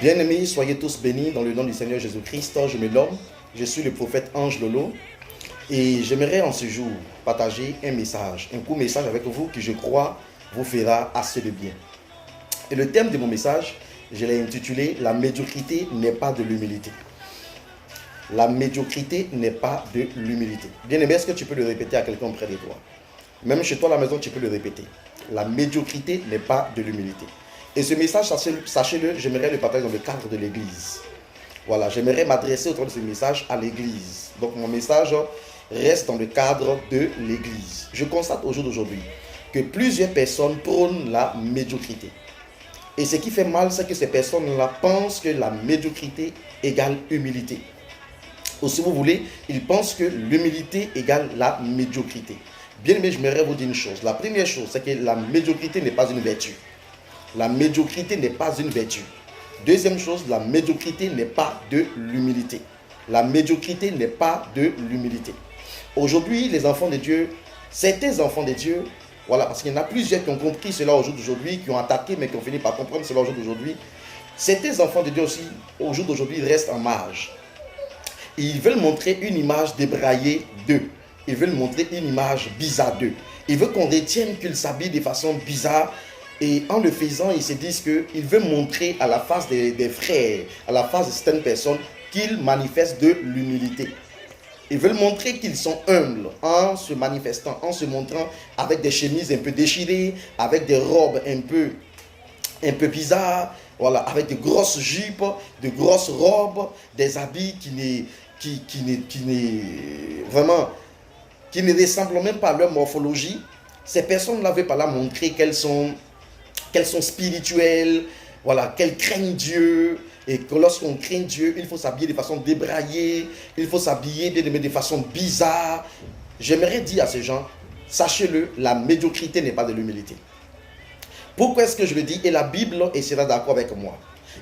Bien-aimés, soyez tous bénis dans le nom du Seigneur Jésus-Christ. Je me nomme, je suis le prophète Ange Lolo et j'aimerais en ce jour partager un court message avec vous qui je crois vous fera assez de bien. Et le thème de mon message, je l'ai intitulé « La médiocrité n'est pas de l'humilité ». La médiocrité n'est pas de l'humilité. Bien-aimé, est-ce que tu peux le répéter à quelqu'un près de toi? Même chez toi à la maison, tu peux le répéter. La médiocrité n'est pas de l'humilité. Et ce message, sachez-le, j'aimerais le partager dans le cadre de l'église. Voilà, j'aimerais m'adresser autour de ce message à l'église. Donc mon message reste dans le cadre de l'église. Je constate au jour d'aujourd'hui que plusieurs personnes prônent la médiocrité. Et ce qui fait mal, c'est que ces personnes-là pensent que la médiocrité égale humilité. Ou si vous voulez, ils pensent que l'humilité égale la médiocrité. Bien aimé, j'aimerais vous dire une chose. La première chose, c'est que la médiocrité n'est pas une vertu. La médiocrité n'est pas une vertu. Deuxième chose, la médiocrité n'est pas de l'humilité. La médiocrité n'est pas de l'humilité. Aujourd'hui, les enfants de Dieu, certains enfants de Dieu, voilà, parce qu'il y en a plusieurs qui ont compris cela au jour d'aujourd'hui, qui ont attaqué, mais qui ont fini par comprendre cela au jour d'aujourd'hui. Certains enfants de Dieu aussi, au jour d'aujourd'hui, restent en marge. Ils veulent montrer une image débraillée d'eux. Ils veulent montrer une image bizarre d'eux. Ils veulent qu'on retienne qu'ils s'habillent de façon bizarre. Et en le faisant, ils se disent qu'ils veulent montrer à la face des frères, à la face de certaines personnes, qu'ils manifestent de l'humilité. Ils veulent montrer qu'ils sont humbles en se manifestant, en se montrant avec des chemises un peu déchirées, avec des robes un peu bizarres, voilà, avec de grosses jupes, de grosses robes, des habits qui ne ressemblent même pas à leur morphologie. Ces personnes-là ne veulent pas la montrer qu'elles sont spirituelles, voilà, qu'elles craignent Dieu, et que lorsqu'on craint Dieu, il faut s'habiller de façon débraillée, il faut s'habiller de façon bizarre. J'aimerais dire à ces gens, sachez-le, la médiocrité n'est pas de l'humilité. Pourquoi est-ce que je le dis? Et la Bible sera d'accord avec moi.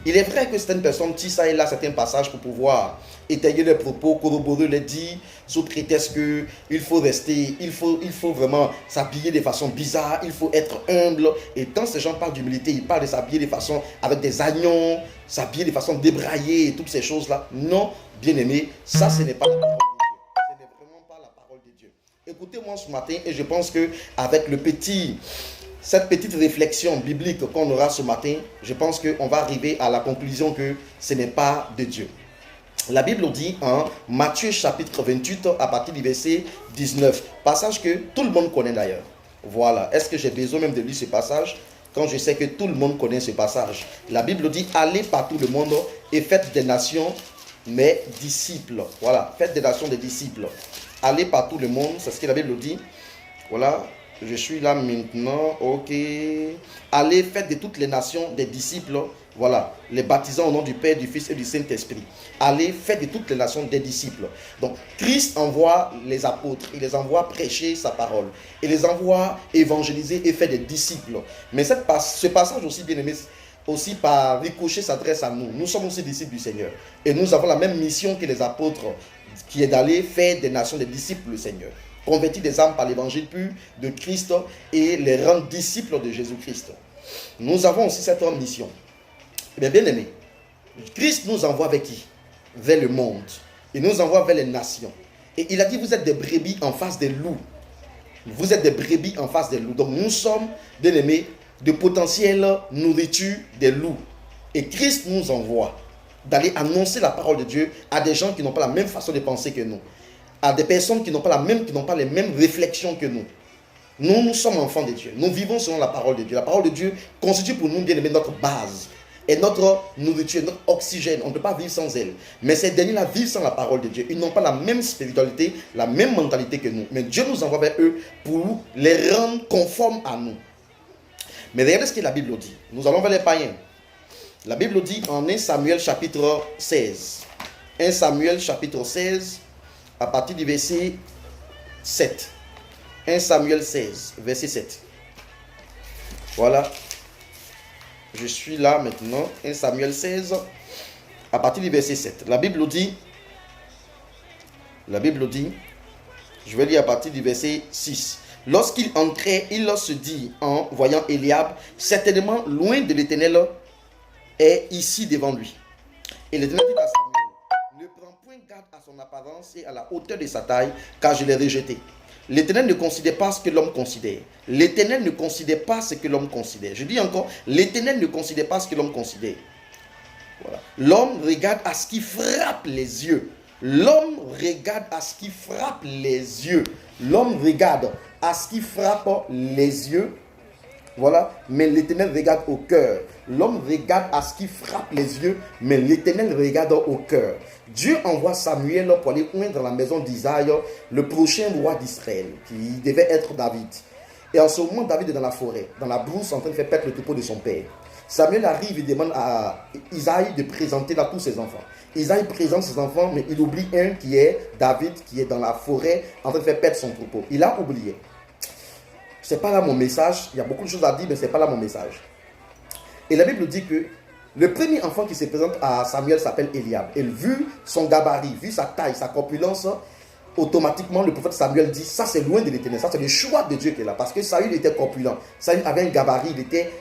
Il est vrai que certaines personnes tissent ça et là certains passages pour pouvoir étayer leurs propos, corroborer les dits, sous prétexte qu'il faut rester, il faut vraiment s'habiller de façon bizarre, il faut être humble. Et quand ces gens parlent d'humilité, ils parlent de s'habiller de façon avec des haillons, s'habiller de façon débraillée et toutes ces choses-là. Non, bien aimé, ça ce n'est pas la parole de Dieu. Ce n'est vraiment pas la parole de Dieu. Écoutez-moi ce matin et je pense qu'avec cette petite réflexion biblique qu'on aura ce matin, je pense qu'on va arriver à la conclusion que ce n'est pas de Dieu. La Bible dit en Matthieu chapitre 28 à partir du verset 19, passage que tout le monde connaît d'ailleurs. Voilà, est-ce que j'ai besoin même de lire ce passage quand je sais que tout le monde connaît ce passage? La Bible dit, allez par tout le monde et faites des nations mes disciples. Voilà, faites des nations des disciples. Allez par tout le monde, c'est ce que la Bible dit. Voilà. Je suis là maintenant, ok. Allez, faites de toutes les nations des disciples, voilà, les baptisant au nom du Père, du Fils et du Saint-Esprit. Allez, faites de toutes les nations des disciples. Donc, Christ envoie les apôtres, il les envoie prêcher sa parole. Il les envoie évangéliser et faire des disciples. Mais ce passage aussi, bien aimé, aussi par ricochet s'adresse à nous. Nous sommes aussi disciples du Seigneur. Et nous avons la même mission que les apôtres, qui est d'aller faire des nations des disciples du Seigneur. Convertir des âmes par l'évangile pur de Christ et les rendre disciples de Jésus-Christ. Nous avons aussi cette mission. Mais bien aimé, Christ nous envoie avec qui? Vers le monde. Il nous envoie vers les nations. Et il a dit, vous êtes des brebis en face des loups. Vous êtes des brebis en face des loups. Donc nous sommes, bien aimés, de potentielle nourriture des loups. Et Christ nous envoie d'aller annoncer la parole de Dieu à des gens qui n'ont pas la même façon de penser que nous. À des personnes qui n'ont pas les mêmes réflexions que nous. Nous sommes enfants de Dieu. Nous vivons selon la parole de Dieu. La parole de Dieu constitue pour nous, bien aimé, notre base et notre nourriture, notre oxygène. On ne peut pas vivre sans elle. Mais ces derniers-là vivent sans la parole de Dieu. Ils n'ont pas la même spiritualité, la même mentalité que nous. Mais Dieu nous envoie vers eux pour les rendre conformes à nous. Mais regardez ce que la Bible dit. Nous allons vers les païens. La Bible dit en 1 Samuel chapitre 16. 1 Samuel chapitre 16. À partir du verset 7. 1 Samuel 16, verset 7. Voilà. Je suis là maintenant. 1 Samuel 16, à partir du verset 7. La Bible dit, je vais lire à partir du verset 6. Lorsqu'il entrait, il se dit, en voyant Eliab, certainement loin de l'Éternel, est ici devant lui. Et l'Éternel dit à Samuel, ne prends point garde à son apparence et à la hauteur de sa taille, car je l'ai rejeté. L'Éternel ne considère pas ce que l'homme considère. L'Éternel ne considère pas ce que l'homme considère. Je dis encore, l'Éternel ne considère pas ce que l'homme considère. Voilà. L'homme regarde à ce qui frappe les yeux. L'homme regarde à ce qui frappe les yeux. L'homme regarde à ce qui frappe les yeux. Voilà, mais l'Éternel regarde au cœur. L'homme regarde à ce qui frappe les yeux, mais l'Éternel regarde au cœur. Dieu envoie Samuel pour aller oindre la maison d'Isaïe, le prochain roi d'Israël, qui devait être David. Et en ce moment, David est dans la forêt, dans la brousse, en train de faire perdre le troupeau de son père. Samuel arrive et demande à Isaïe de présenter là tous ses enfants. Isaïe présente ses enfants, mais il oublie un qui est David, qui est dans la forêt, en train de faire perdre son troupeau. Il a oublié. C'est pas là mon message. Il y a beaucoup de choses à dire, mais c'est pas là mon message. Et la Bible dit que le premier enfant qui se présente à Samuel s'appelle Eliab. Et vu son gabarit, vu sa taille, sa corpulence, automatiquement le prophète Samuel dit, ça c'est loin de l'Éternel, ça c'est le choix de Dieu qui est là. Parce que Saül était corpulent. Saül avait un gabarit,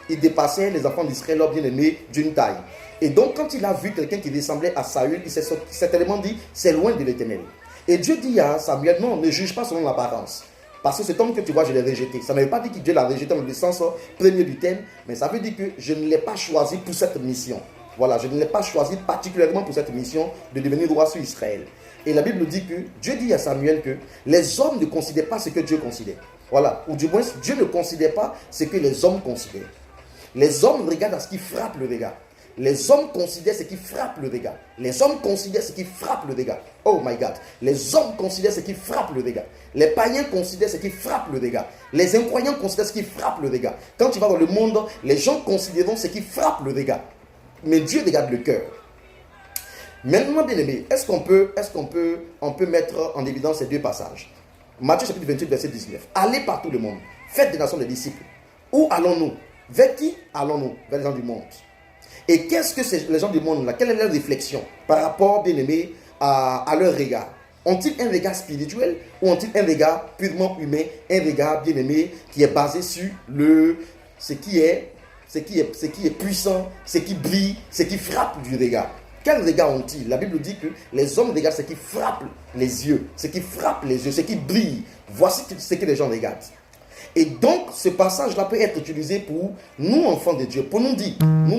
il dépassait les enfants d'Israël, bien aimés, d'une taille. Et donc quand il a vu quelqu'un qui ressemblait à Saül, il s'est certainement dit, c'est loin de l'Éternel. Et Dieu dit à Samuel, non, ne juge pas selon l'apparence. Parce que cet homme que tu vois, je l'ai rejeté. Ça ne veut pas dire que Dieu l'a rejeté dans le sens premier du thème, mais ça veut dire que je ne l'ai pas choisi pour cette mission. Voilà, je ne l'ai pas choisi particulièrement pour cette mission de devenir roi sur Israël. Et la Bible dit que Dieu dit à Samuel que les hommes ne considèrent pas ce que Dieu considère. Voilà, ou du moins Dieu ne considère pas ce que les hommes considèrent. Les hommes regardent à ce qui frappe le regard. Les hommes considèrent ce qui frappe le regard. Les hommes considèrent ce qui frappe le regard. Oh my God. Les hommes considèrent ce qui frappe le regard. Les païens considèrent ce qui frappe le regard. Les incroyants considèrent ce qui frappe le regard. Quand tu vas dans le monde, les gens considèrent ce qui frappe le regard. Mais Dieu regarde le cœur. Maintenant, bien aimé, est-ce qu'on peut mettre en évidence ces deux passages? Matthieu chapitre 28, verset 19. Allez par tout le monde. Faites des nations des disciples. Où allons-nous? Vers qui allons-nous? Vers les gens du monde. Et qu'est-ce que les gens du monde là? Quelle est leur réflexion par rapport, bien aimé, à leur regard? Ont-ils un regard spirituel ou ont-ils un regard purement humain, un regard, bien aimé, qui est basé sur ce qui est puissant, ce qui brille, ce qui frappe du regard? Quel regard ont-ils? La Bible dit que les hommes regardent ce qui frappe les yeux, ce qui frappe les yeux, ce qui brille. Voici ce que les gens regardent. Et donc, ce passage-là peut être utilisé pour nous, enfants de Dieu, pour nous dire, nous n'allons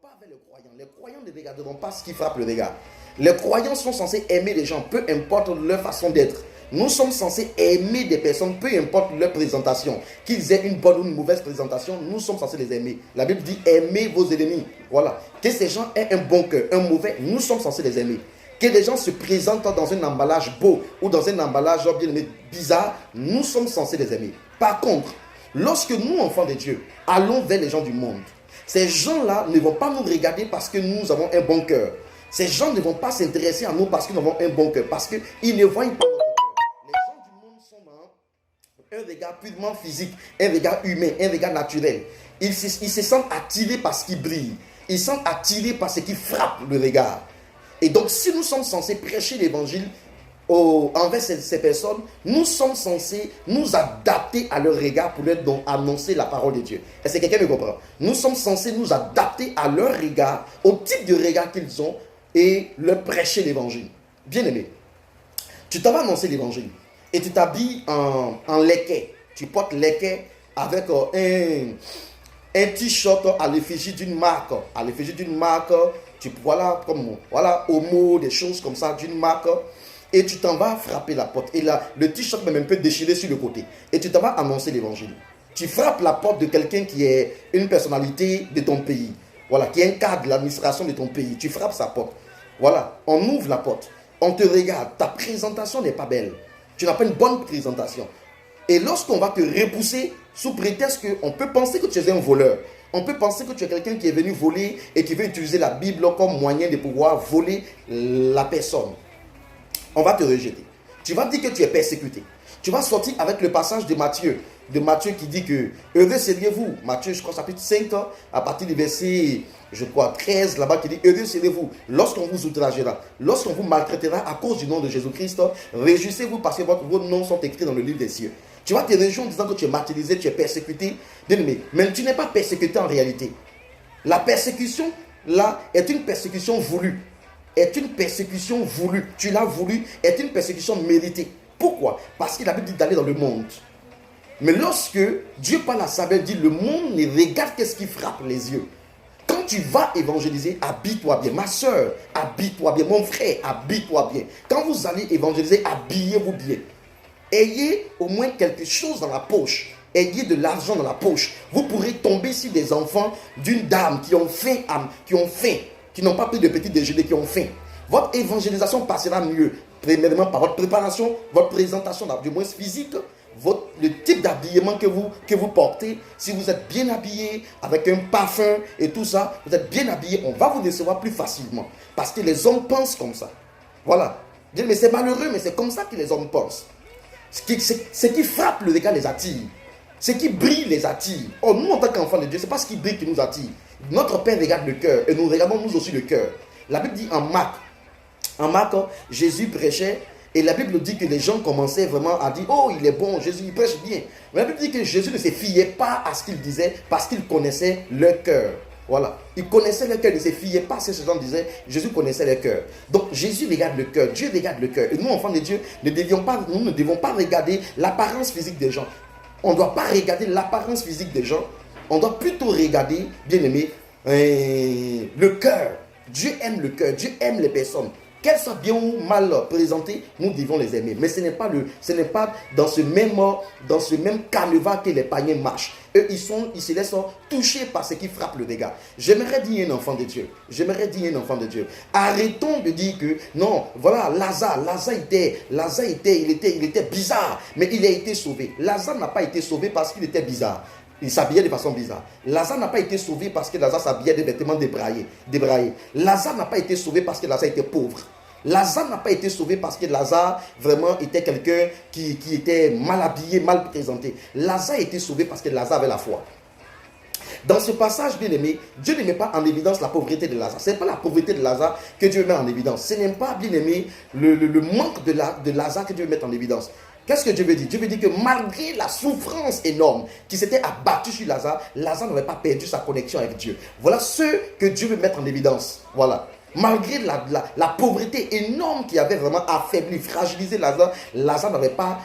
pas vers les croyants. Les croyants ne regarderont pas ce qui frappe le regard. Les croyants sont censés aimer les gens, peu importe leur façon d'être. Nous sommes censés aimer des personnes, peu importe leur présentation. Qu'ils aient une bonne ou une mauvaise présentation, nous sommes censés les aimer. La Bible dit, aimez vos ennemis. Voilà. Que ces gens aient un bon cœur, un mauvais, nous sommes censés les aimer. Que les gens se présentent dans un emballage beau ou dans un emballage bien bizarre, nous sommes censés les aimer. Par contre, lorsque nous, enfants de Dieu, allons vers les gens du monde, ces gens-là ne vont pas nous regarder parce que nous avons un bon cœur. Ces gens ne vont pas s'intéresser à nous parce que nous avons un bon cœur, parce qu'ils ne voient pas notre cœur. Les gens du monde sont dans un regard purement physique, un regard humain, un regard naturel. Ils se sentent attirés par ce qui brille. Ils sont attirés par ce qui frappe le regard. Et donc, si nous sommes censés prêcher l'évangile envers ces personnes, nous sommes censés nous adapter à leur regard pour leur annoncer la parole de Dieu. Est-ce que quelqu'un me comprend? Nous sommes censés nous adapter à leur regard, au type de regard qu'ils ont et leur prêcher l'évangile. Bien aimé, tu t'en vas annoncer l'évangile et tu t'habilles en leket. Tu portes leket avec un t-shirt à l'effigie d'une marque. À l'effigie d'une marque. Voilà, Homo, des choses comme ça, d'une marque, et tu t'en vas frapper la porte. Et là, le t-shirt même peut déchirer sur le côté. Et tu t'en vas annoncer l'évangile. Tu frappes la porte de quelqu'un qui est une personnalité de ton pays. Voilà, qui est un cadre de l'administration de ton pays. Tu frappes sa porte. Voilà, on ouvre la porte. On te regarde. Ta présentation n'est pas belle. Tu n'as pas une bonne présentation. Et lorsqu'on va te repousser, sous prétexte qu'on peut penser que tu es un voleur, on peut penser que tu es quelqu'un qui est venu voler et qui veut utiliser la Bible comme moyen de pouvoir voler la personne. On va te rejeter. Tu vas dire que tu es persécuté. Tu vas sortir avec le passage de Matthieu qui dit que heureux seriez-vous. Matthieu, je crois, chapitre 5, à partir du verset, 13, là-bas, qui dit heureux seriez-vous lorsqu'on vous outragera, lorsqu'on vous maltraitera à cause du nom de Jésus-Christ. Réjouissez-vous parce que vos noms sont écrits dans le livre des cieux. Tu vas te réjouir en disant que tu es martyrisé, tu es persécuté. Bien aimé, mais tu n'es pas persécuté en réalité. La persécution, là, est une persécution voulue. Est une persécution voulue. Tu l'as voulu, est une persécution méritée. Pourquoi? Parce qu'il a dit d'aller dans le monde. Mais lorsque Dieu parle à Samuel, dit le monde ne regarde qu'est-ce qui frappe les yeux. Quand tu vas évangéliser, habille-toi bien. Ma soeur, habille-toi bien. Mon frère, habille-toi bien. Quand vous allez évangéliser, habillez-vous bien. Ayez au moins quelque chose dans la poche. Ayez de l'argent dans la poche. Vous pourrez tomber sur des enfants d'une dame qui ont faim, qui n'ont pas pris de petit déjeuner, qui ont faim. Votre évangélisation passera mieux. Premièrement, par votre préparation, votre présentation, du moins physique, le type d'habillement que vous portez. Si vous êtes bien habillé, avec un parfum et tout ça, vous êtes bien habillé, on va vous recevoir plus facilement. Parce que les hommes pensent comme ça. Voilà. Mais c'est malheureux, mais c'est comme ça que les hommes pensent. Ce qui frappe le regard les attire. Ce qui brille les attire. Oh, nous en tant qu'enfants de Dieu, ce n'est pas ce qui brille qui nous attire. Notre Père regarde le cœur et nous regardons nous aussi le cœur. La Bible dit en Marc, Jésus prêchait et la Bible dit que les gens commençaient vraiment à dire, oh, il est bon, Jésus, il prêche bien. Mais la Bible dit que Jésus ne se fiait pas à ce qu'il disait parce qu'il connaissait leur cœur. Voilà. Il connaissait le cœur, il ne se fiait pas à ce que ces gens disaient. Jésus connaissait le cœur. Donc Jésus regarde le cœur, Dieu regarde le cœur. Et nous, enfants de Dieu, nous ne devons pas regarder l'apparence physique des gens. On ne doit pas regarder l'apparence physique des gens. On doit plutôt regarder, bien aimé, le cœur. Dieu aime le cœur, Dieu aime les personnes. Qu'elles soient bien ou mal présentées, nous devons les aimer. Mais ce n'est pas dans ce même canevas que les païens marchent. Eux, ils se laissent toucher par ce qui frappe le dégât. J'aimerais dire un enfant de Dieu. Arrêtons de dire que non, voilà, Lazare il était bizarre, mais il a été sauvé. Lazare n'a pas été sauvé parce qu'il était bizarre. Il s'habillait de façon bizarre. Lazare n'a pas été sauvé parce que Lazare s'habillait des vêtements débraillés. Lazare n'a pas été sauvé parce que Lazare était pauvre. Lazare n'a pas été sauvé parce que Lazare vraiment était quelqu'un qui était mal habillé, mal présenté. Lazare a été sauvé parce que Lazare avait la foi. Dans ce passage, bien aimé, Dieu ne met pas en évidence la pauvreté de Lazare. Ce n'est pas la pauvreté de Lazare que Dieu met en évidence. Ce n'est pas, bien aimé, le manque de Lazare que Dieu met en évidence. Qu'est-ce que Dieu veut dire? Dieu veut dire que malgré la souffrance énorme qui s'était abattue sur Lazare, Lazare n'avait pas perdu sa connexion avec Dieu. Voilà ce que Dieu veut mettre en évidence. Voilà. Malgré la pauvreté énorme qui avait vraiment affaibli, fragilisé Lazare, Lazare n'avait pas,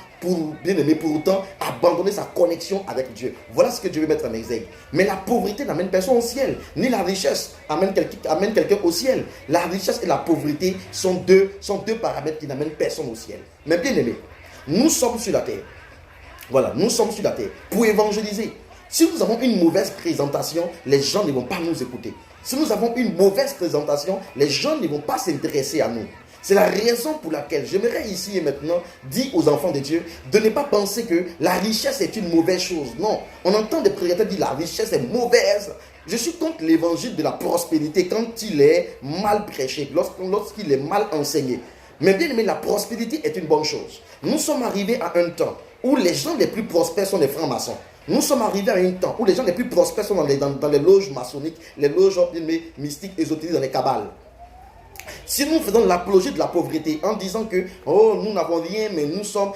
bien aimé, pour autant, abandonné sa connexion avec Dieu. Voilà ce que Dieu veut mettre en exergue. Mais la pauvreté n'amène personne au ciel, ni la richesse amène quelqu'un au ciel. La richesse et la pauvreté sont deux paramètres qui n'amènent personne au ciel. Mais bien aimé, nous sommes sur la terre. Voilà, nous sommes sur la terre pour évangéliser. Si nous avons une mauvaise présentation, les gens ne vont pas nous écouter. Si nous avons une mauvaise présentation, les gens ne vont pas s'intéresser à nous. C'est la raison pour laquelle j'aimerais ici et maintenant dire aux enfants de Dieu de ne pas penser que la richesse est une mauvaise chose. Non, on entend des prédicateurs dire la richesse est mauvaise. Je suis contre l'évangile de la prospérité quand il est mal prêché, lorsqu'il est mal enseigné. Mais bien aimé, la prospérité est une bonne chose. Nous sommes arrivés à un temps où les gens les plus prospères sont les francs-maçons. Nous sommes arrivés à un temps où les gens les plus prospères sont dans les loges maçonniques, les loges mystiques, ésotériques, dans les cabales. Si nous faisons l'apologie de la pauvreté en disant que oh, nous n'avons rien, mais nous sommes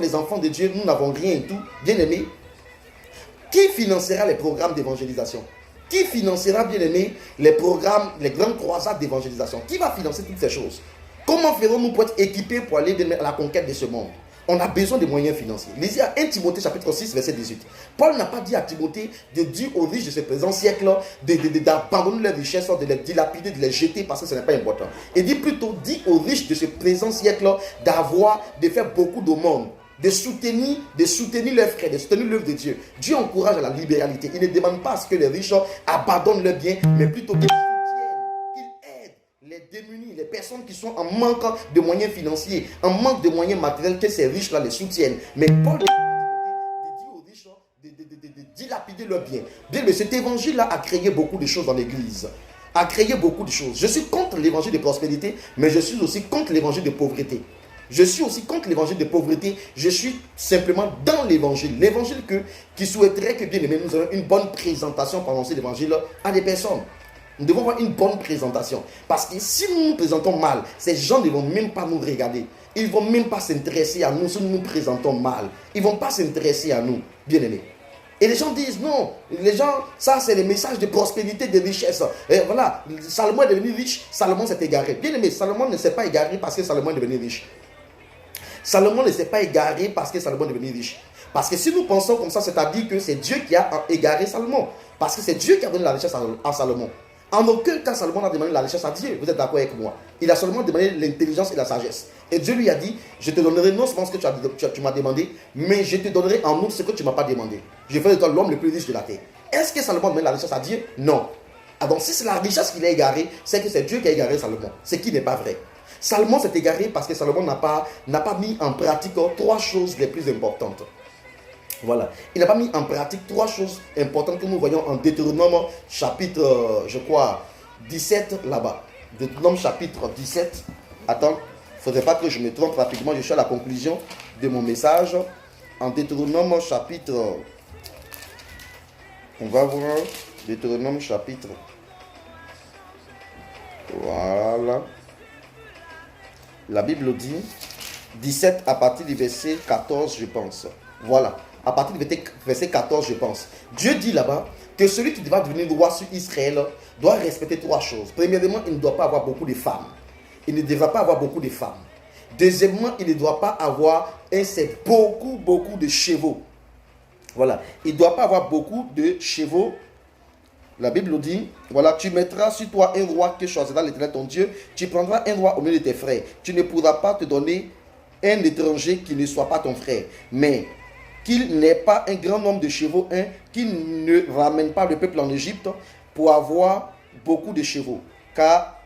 les enfants de Dieu, nous n'avons rien et tout, bien aimé, qui financera les programmes d'évangélisation? Qui financera, bien aimé, les programmes, les grandes croisades d'évangélisation? Qui va financer toutes ces choses? Comment ferons-nous pour être équipés pour aller à la conquête de ce monde? On a besoin de moyens financiers. Lisez à 1 Timothée chapitre 6, verset 18. Paul n'a pas dit à Timothée de dire aux riches de ce présent siècle d'abandonner leurs richesses, de les dilapider, de les jeter parce que ce n'est pas important. Il dit plutôt, dit aux riches de ce présent siècle de faire beaucoup d'aumônes, de soutenir leurs frères, de soutenir l'œuvre de Dieu. Dieu encourage à la libéralité. Il ne demande pas à ce que les riches abandonnent leurs biens, mais plutôt qu'ils les démunis, les personnes qui sont en manque de moyens financiers, en manque de moyens matériels, que ces riches-là les soutiennent. Mais Paul dit aux riches de dilapider leurs biens. Bien, mais cet évangile-là a créé beaucoup de choses dans l'église. A créé beaucoup de choses. Je suis contre l'évangile de prospérité, mais je suis aussi contre l'évangile de pauvreté. Je suis aussi contre l'évangile de pauvreté. Je suis simplement dans l'évangile. L'évangile qui souhaiterait que, bien aimé, nous ayons une bonne présentation pour annoncer l'évangile à des personnes. Nous devons avoir une bonne présentation. Parce que si nous nous présentons mal, ces gens ne vont même pas nous regarder. Ils ne vont même pas s'intéresser à nous si nous nous présentons mal. Ils ne vont pas s'intéresser à nous, bien aimés. Et les gens disent non, les gens, ça c'est les messages de prospérité, de richesse. Et voilà, Salomon est devenu riche, Salomon s'est égaré. Bien aimé, Salomon ne s'est pas égaré parce que Salomon est devenu riche. Salomon ne s'est pas égaré parce que Salomon est devenu riche. Parce que si nous pensons comme ça, c'est-à-dire que c'est Dieu qui a égaré Salomon. Parce que c'est Dieu qui a donné la richesse à Salomon. En aucun cas, Salomon n'a demandé la richesse à Dieu. Vous êtes d'accord avec moi? Il a seulement demandé l'intelligence et la sagesse. Et Dieu lui a dit, je te donnerai non seulement ce que tu m'as demandé, mais je te donnerai en outre ce que tu ne m'as pas demandé. Je ferai de toi l'homme le plus riche de la terre. Est-ce que Salomon a demandé la richesse à Dieu? Non. Ah donc si c'est la richesse qu'il a égarée, c'est que c'est Dieu qui a égaré Salomon. Ce qui n'est pas vrai. Salomon s'est égaré parce que Salomon n'a pas mis en pratique trois choses les plus importantes. Voilà. Il n'a pas mis en pratique trois choses importantes que nous voyons en Deutéronome chapitre, je crois, 17 là-bas. Deutéronome chapitre 17. Attends, il ne faudrait pas que je me trompe rapidement. Je suis à la conclusion de mon message. En Deutéronome chapitre, on va voir Deutéronome chapitre. Voilà. La Bible dit 17 à partir du verset 14, je pense. Voilà. À partir du verset 14, je pense. Dieu dit là-bas que celui qui va devenir roi sur Israël doit respecter trois choses. Premièrement, il ne doit pas avoir beaucoup de femmes. Il ne devra pas avoir beaucoup de femmes. Deuxièmement, il ne doit pas avoir beaucoup de chevaux. Voilà. Il ne doit pas avoir beaucoup de chevaux. La Bible dit, voilà, tu mettras sur toi un roi que choisira l'Éternel ton Dieu. Tu prendras un roi au milieu de tes frères. Tu ne pourras pas te donner un étranger qui ne soit pas ton frère. Mais qu'il n'ait pas un grand nombre de chevaux, qu'il ne ramène pas le peuple en Égypte pour avoir beaucoup de chevaux. Car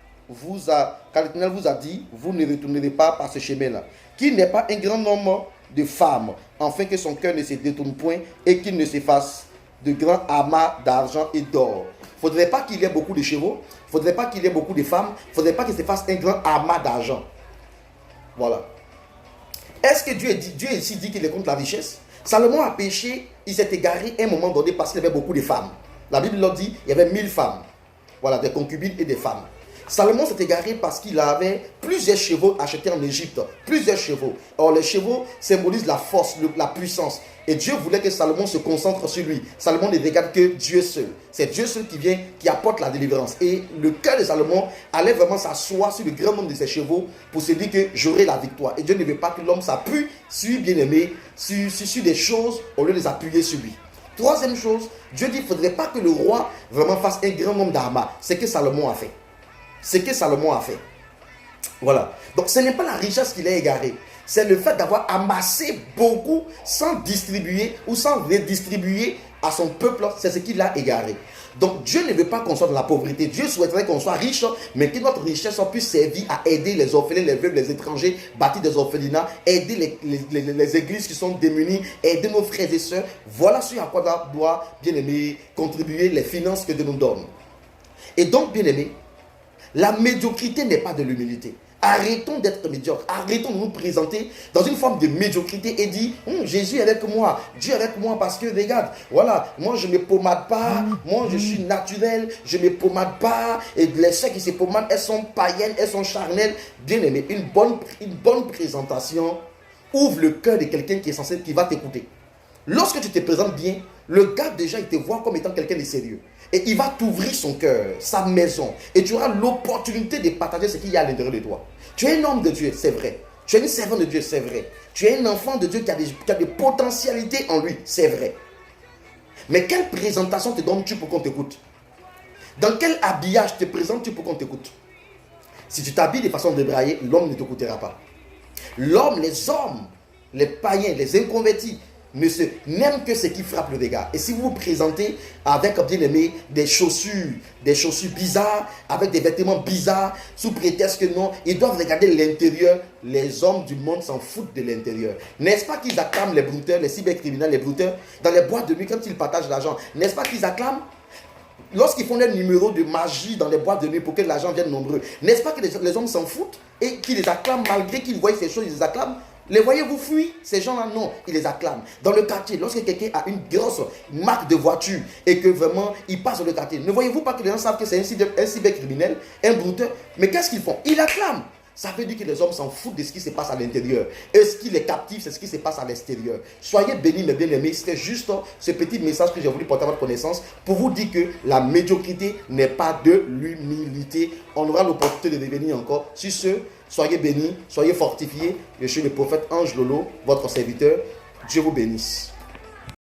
l'Éternel vous a dit, vous ne retournerez pas par ce chemin-là. Qu'il n'ait pas un grand nombre de femmes, afin que son cœur ne se détourne point et qu'il ne se fasse de grands amas d'argent et d'or. Il ne faudrait pas qu'il ait beaucoup de chevaux, il ne faudrait pas qu'il ait beaucoup de femmes, il ne faudrait pas qu'il se fasse un grand amas d'argent. Voilà. Est-ce que Dieu ici dit qu'il est contre la richesse? Salomon a péché, il s'est égaré à un moment donné parce qu'il avait beaucoup de femmes. La Bible leur dit, il y avait 1000 femmes. Voilà, des concubines et des femmes. Salomon s'est égaré parce qu'il avait plusieurs chevaux achetés en Égypte. Plusieurs chevaux. Or, les chevaux symbolisent la force, la puissance. Et Dieu voulait que Salomon se concentre sur lui. Salomon ne regarde que Dieu seul. C'est Dieu seul qui vient, qui apporte la délivrance. Et le cœur de Salomon allait vraiment s'asseoir sur le grand nombre de ses chevaux pour se dire que j'aurai la victoire. Et Dieu ne veut pas que l'homme s'appuie sur bien-aimé, sur des choses au lieu de s'appuyer sur lui. Troisième chose, Dieu dit qu'il ne faudrait pas que le roi vraiment fasse un grand nombre d'amas. C'est ce que Salomon a fait. C'est ce que Salomon a fait. Voilà. Donc ce n'est pas la richesse qui l'a égaré. C'est le fait d'avoir amassé beaucoup sans distribuer ou sans redistribuer à son peuple. C'est ce qui l'a égaré. Donc Dieu ne veut pas qu'on soit dans la pauvreté. Dieu souhaiterait qu'on soit riche, mais que notre richesse puisse servir à aider les orphelins, les veuves, les étrangers, bâtir des orphelinats, aider les églises qui sont démunies, aider nos frères et sœurs. Voilà ce à quoi doit, bien aimé, contribuer les finances que Dieu nous donne. Et donc, bien aimé, la médiocrité n'est pas de l'humilité. Arrêtons d'être médiocres. Arrêtons de nous présenter dans une forme de médiocrité et dire Jésus est avec moi, Dieu est avec moi parce que regarde, voilà, moi je ne me pommade pas, moi je suis naturel, je ne me pommade pas. Et les sœurs qui se pommadent, elles sont païennes, elles sont charnelles. Bien aimé, une bonne présentation ouvre le cœur de quelqu'un qui va t'écouter. Lorsque tu te présentes bien, le gars déjà il te voit comme étant quelqu'un de sérieux. Et il va t'ouvrir son cœur, sa maison. Et tu auras l'opportunité de partager ce qu'il y a à l'intérieur de toi. Tu es un homme de Dieu, c'est vrai. Tu es une servante de Dieu, c'est vrai. Tu es un enfant de Dieu qui a des potentialités en lui, c'est vrai. Mais quelle présentation te donnes-tu pour qu'on t'écoute? Dans quel habillage te présentes-tu pour qu'on t'écoute? Si tu t'habilles de façon débraillée, l'homme ne t'écoutera pas. L'homme, les hommes, les païens, les inconvertis, n'aime que ce qui frappe le regard. Et si vous vous présentez avec, bien aimé, des chaussures bizarres, avec des vêtements bizarres, sous prétexte que non, ils doivent regarder l'intérieur, les hommes du monde s'en foutent de l'intérieur. N'est-ce pas qu'ils acclament les brouteurs, les cybercriminels, les brouteurs, dans les boîtes de nuit quand ils partagent l'argent? N'est-ce pas qu'ils acclament? Lorsqu'ils font des numéros de magie dans les boîtes de nuit pour que l'argent vienne nombreux, n'est-ce pas que les hommes s'en foutent et qu'ils les acclament malgré qu'ils voient ces choses, ils les acclament? Les voyez-vous fuir? Ces gens-là, non, ils les acclament. Dans le quartier, lorsque quelqu'un a une grosse marque de voiture et que vraiment il passe dans le quartier, ne voyez-vous pas que les gens savent que c'est un cybercriminel, un brouteur? Mais qu'est-ce qu'ils font? Ils l'acclament. Ça veut dire que les hommes s'en foutent de ce qui se passe à l'intérieur. Et ce qui les captive, c'est ce qui se passe à l'extérieur. Soyez bénis, mes bien-aimés. C'était juste ce petit message que j'ai voulu porter à votre connaissance pour vous dire que la médiocrité n'est pas de l'humilité. On aura l'opportunité de devenir encore. Sur ce, soyez bénis, soyez fortifiés. Je suis le prophète Ange Lolo, votre serviteur. Dieu vous bénisse.